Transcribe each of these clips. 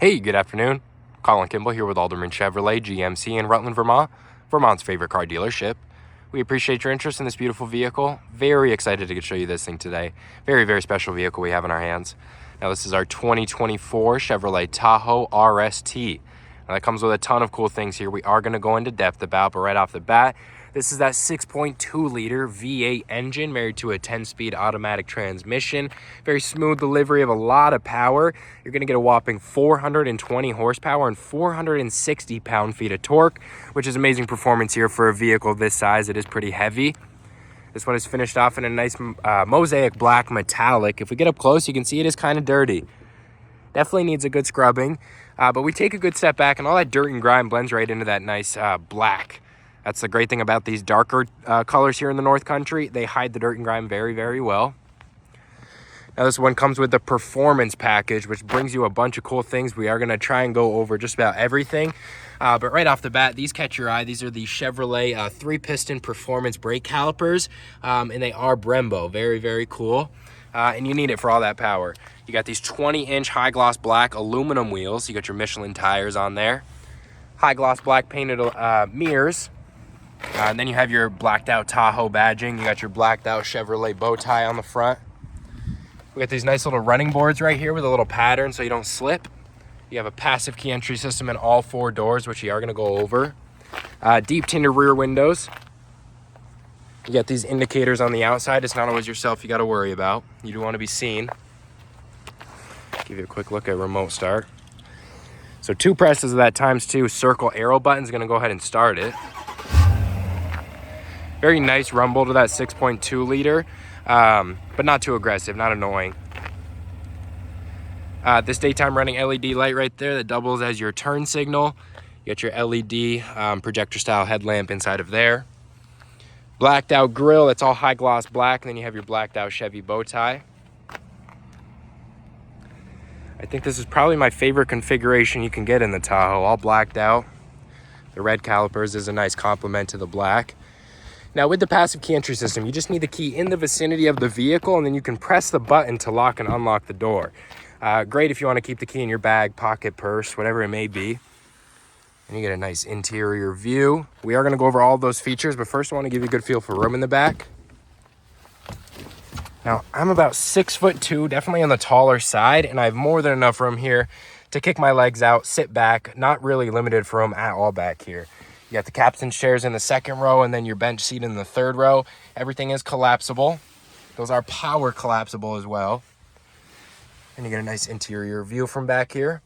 Hey, good afternoon. Colin Kimball here with Alderman Chevrolet GMC in Rutland, Vermont, Vermont's favorite car dealership. We appreciate your interest in this beautiful vehicle. Very excited to show you this thing today. Very, very special vehicle we have in our hands. Now, this is our 2024 Chevrolet Tahoe RST. Now, that comes with a ton of cool things here we are going to go into depth about, but right off the bat, this is that 6.2-liter V8 engine married to a 10-speed automatic transmission. Very smooth delivery of a lot of power. You're going to get a whopping 420 horsepower and 460 pound-feet of torque, which is amazing performance here for a vehicle this size. It is pretty heavy. This one is finished off in a nice mosaic black metallic. If we get up close, you can see it is kind of dirty. Definitely needs a good scrubbing, but we take a good step back and all that dirt and grime blends right into that nice black. That's the great thing about these darker colors here in the North Country. They hide the dirt and grime very, very well. Now this one comes with the performance package, which brings you a bunch of cool things. We are going to try and go over just about everything. But right off the bat, these catch your eye. These are the Chevrolet 3-piston performance brake calipers, and they are Brembo. Very, very cool. And you need it for all that power. You got these 20-inch high-gloss black aluminum wheels. You got your Michelin tires on there. High-gloss black painted mirrors. And then you have your blacked out Tahoe badging. You got your blacked out Chevrolet bow tie on the front. We got these nice little running boards right here with a little pattern so you don't slip. You have a passive key entry system in all 4 doors, which we are going to go over. Deep tinted rear windows. You got these indicators on the outside. It's not always yourself you got to worry about. You do want to be seen. Give you a quick look at remote start. So 2 presses of that ×2 circle arrow button is going to go ahead and start it. Very nice rumble to that 6.2-liter, but not too aggressive, not annoying. This daytime running LED light right there that doubles as your turn signal. You got your LED projector-style headlamp inside of there. Blacked out grille, that's all high gloss black, and then you have your blacked out Chevy bow tie. I think this is probably my favorite configuration you can get in the Tahoe, all blacked out. The red calipers is a nice complement to the black. Now with the passive key entry system, you just need the key in the vicinity of the vehicle and then you can press the button to lock and unlock the door. Great if you want to keep the key in your bag, pocket, purse, whatever it may be. And you get a nice interior view. We are going to go over all of those features, but first I want to give you a good feel for room in the back. Now I'm about 6'2", definitely on the taller side, and I have more than enough room here to kick my legs out, sit back, not really limited for room at all back here. You got the captain's chairs in the 2nd row and then your bench seat in the 3rd row. Everything is collapsible. Those are power collapsible as well. And you get a nice interior view from back here.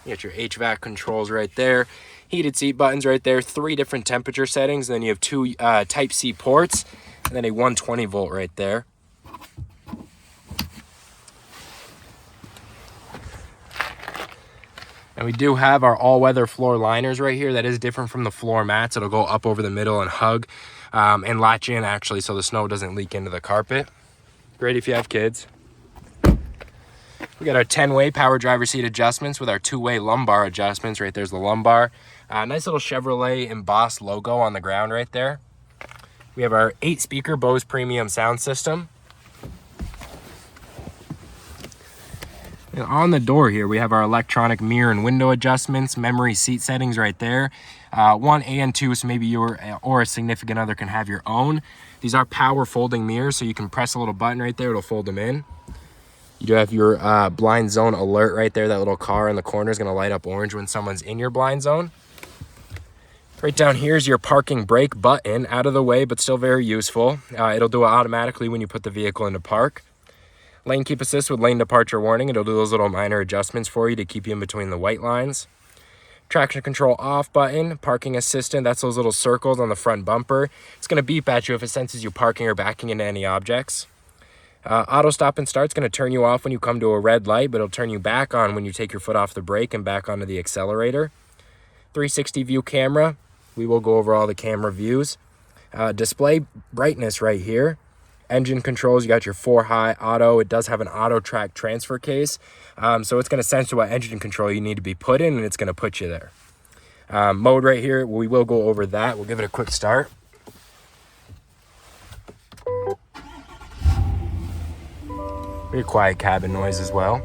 You got your HVAC controls right there. Heated seat buttons right there. 3 different temperature settings. And then you have 2 Type-C ports. And then a 120 volt right there. And we do have our all-weather floor liners right here. That is different from the floor mats. It'll go up over the middle and hug and latch in, actually, so the snow doesn't leak into the carpet. Great if you have kids. We got our 10-way power driver seat adjustments with our 2-way lumbar adjustments. Right there's the lumbar. Nice little Chevrolet embossed logo on the ground right there. We have our 8-speaker Bose premium sound system. And on the door here, we have our electronic mirror and window adjustments, memory seat settings right there. 1 and 2, so maybe you or a significant other can have your own. These are power folding mirrors, so you can press a little button right there, it'll fold them in. You do have your blind zone alert right there. That little car in the corner is going to light up orange when someone's in your blind zone. Right down here is your parking brake button, out of the way, but still very useful. It'll do it automatically when you put the vehicle into park. Lane keep assist with lane departure warning. It'll do those little minor adjustments for you to keep you in between the white lines. Traction control off button, parking assistant. That's those little circles on the front bumper. It's going to beep at you if it senses you parking or backing into any objects. Auto stop and start's going to turn you off when you come to a red light, but it'll turn you back on when you take your foot off the brake and back onto the accelerator. 360 view camera. We will go over all the camera views. Display brightness right here. Engine controls, you got your 4-high auto. It does have an auto track transfer case. So it's going to sense what engine control you need to be put in, and it's going to put you there. Mode right here, we will go over that. We'll give it a quick start. Pretty quiet cabin noise as well.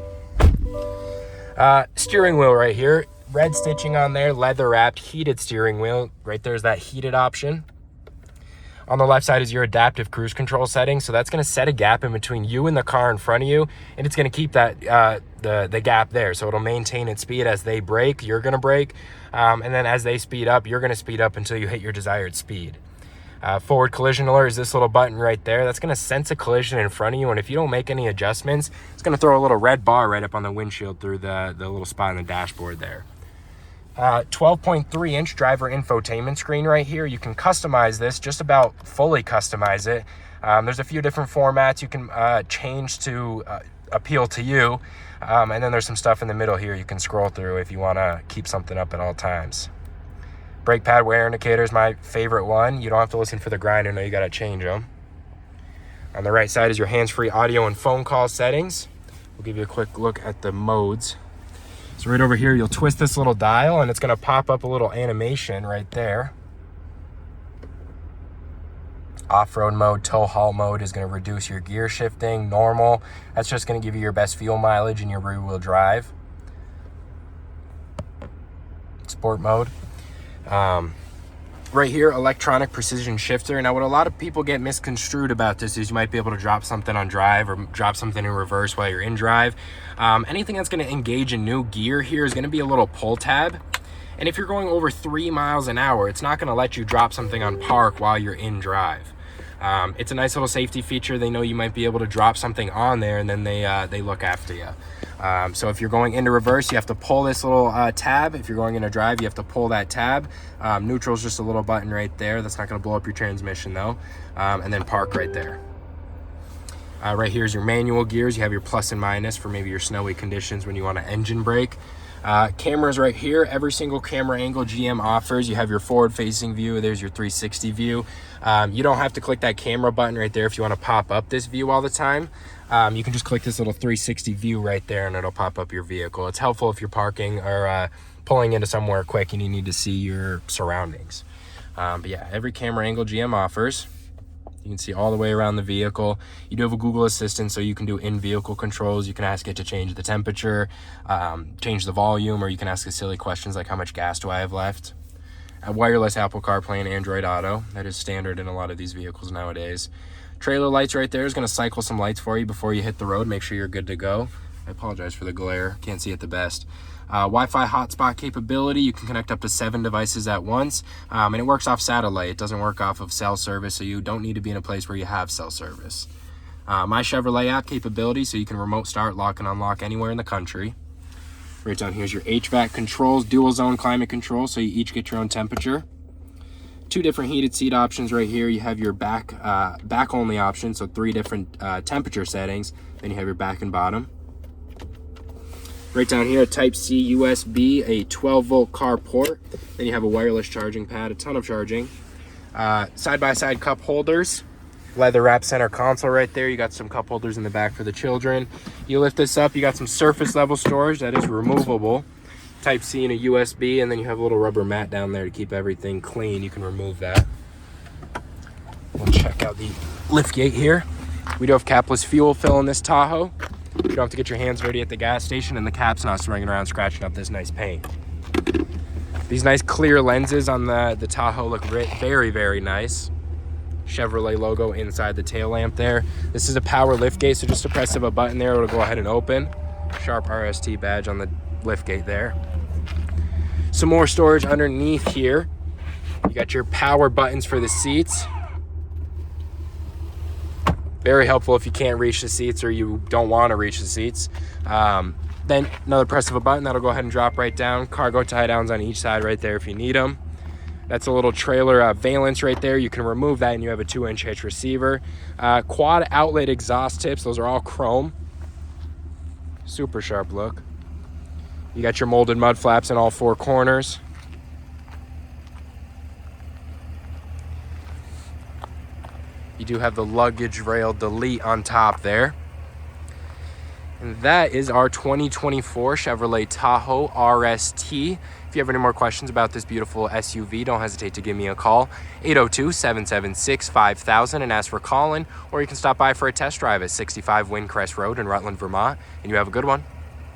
Steering wheel right here. Red stitching on there, leather wrapped, heated steering wheel. Right there's that heated option. On the left side is your adaptive cruise control setting. So that's going to set a gap in between you and the car in front of you, and it's going to keep that the gap there. So it'll maintain its speed as they brake. You're going to brake, and then as they speed up, you're going to speed up until you hit your desired speed. Forward collision alert is this little button right there. That's going to sense a collision in front of you, and if you don't make any adjustments, it's going to throw a little red bar right up on the windshield through the little spot on the dashboard there. 12.3 inch driver infotainment screen right here. You can customize this, just about fully customize it. There's a few different formats you can change to appeal to you, and then there's some stuff in the middle here you can scroll through if you want to keep something up at all times. Brake pad wear indicator is my favorite one. You don't have to listen for the grinder, no, you got to change them. On the right side is your hands-free audio and phone call settings. We'll give you a quick look at the modes. So right over here, you'll twist this little dial and it's going to pop up a little animation right there. Off-road mode, tow haul mode is going to reduce your gear shifting. Normal, that's just going to give you your best fuel mileage in your rear-wheel drive. Sport mode. Right here, electronic precision shifter. Now, what a lot of people get misconstrued about this is you might be able to drop something on drive or drop something in reverse while you're in drive. Anything that's going to engage a new gear here is going to be a little pull tab. And if you're going over 3 miles an hour, it's not going to let you drop something on park while you're in drive. It's a nice little safety feature. They know you might be able to drop something on there, and then they look after you. So if you're going into reverse, you have to pull this little tab. If you're going into drive, you have to pull that tab. Neutral is just a little button right there. That's not going to blow up your transmission though. And then park right there. Right here is your manual gears. You have your plus and minus for maybe your snowy conditions when you want to engine brake. Cameras right here. Every single camera angle GM offers. You have your forward facing view. There's your 360 view. You don't have to click that camera button right there if you want to pop up this view all the time. You can just click this little 360 view right there and it'll pop up your vehicle. It's helpful if you're parking or pulling into somewhere quick and you need to see your surroundings. But yeah, every camera angle GM offers. You can see all the way around the vehicle. You do have a Google Assistant, so you can do in-vehicle controls. You can ask it to change the temperature, change the volume, or you can ask it silly questions like how much gas do I have left. Wireless Apple CarPlay and Android Auto. That is standard in a lot of these vehicles nowadays. Trailer lights right there is going to cycle some lights for you before you hit the road. Make sure you're good to go. I apologize for the glare. Can't see it the best. Wi-Fi hotspot capability. You can connect up to 7 devices at once, and it works off satellite. It doesn't work off of cell service, so you don't need to be in a place where you have cell service. My Chevrolet app capability, so you can remote start, lock, and unlock anywhere in the country. Right down here is your HVAC controls, dual zone climate control, so you each get your own temperature. 2 different heated seat options right here. You have your back only option, so 3 different temperature settings. Then you have your back and bottom. Right down here, a Type-C USB, a 12-volt car port. Then you have a wireless charging pad, a ton of charging. Side-by-side cup holders. Leather wrap center console right there. You got some cup holders in the back for the children. You lift this up, you got some surface level storage that is removable. Type-C and a USB, and then you have a little rubber mat down there to keep everything clean. You can remove that. We'll check out the lift gate here. We do have capless fuel fill in this Tahoe. You don't have to get your hands dirty at the gas station, and the cap's not swinging around scratching up this nice paint. These nice clear lenses on the Tahoe look very, very nice. Chevrolet logo inside the tail lamp there. This is a power lift gate, so just a press of a button there, it'll go ahead and open. Sharp RST badge on the lift gate there. Some more storage underneath here. You got your power buttons for the seats. Very helpful if you can't reach the seats or you don't want to reach the seats. Then another press of a button, that'll go ahead and drop right down. Cargo tie downs on each side right there if you need them. That's a little trailer valence right there. You can remove that and you have a 2-inch hitch receiver. Quad outlet exhaust tips, those are all chrome. Super sharp look. You got your molded mud flaps in all 4 corners. You do have the luggage rail delete on top there. And that is our 2024 Chevrolet Tahoe RST. If you have any more questions about this beautiful SUV, don't hesitate to give me a call, 802-776-5000, and ask for Colin, or you can stop by for a test drive at 65 Windcrest Road in Rutland, Vermont, and you have a good one.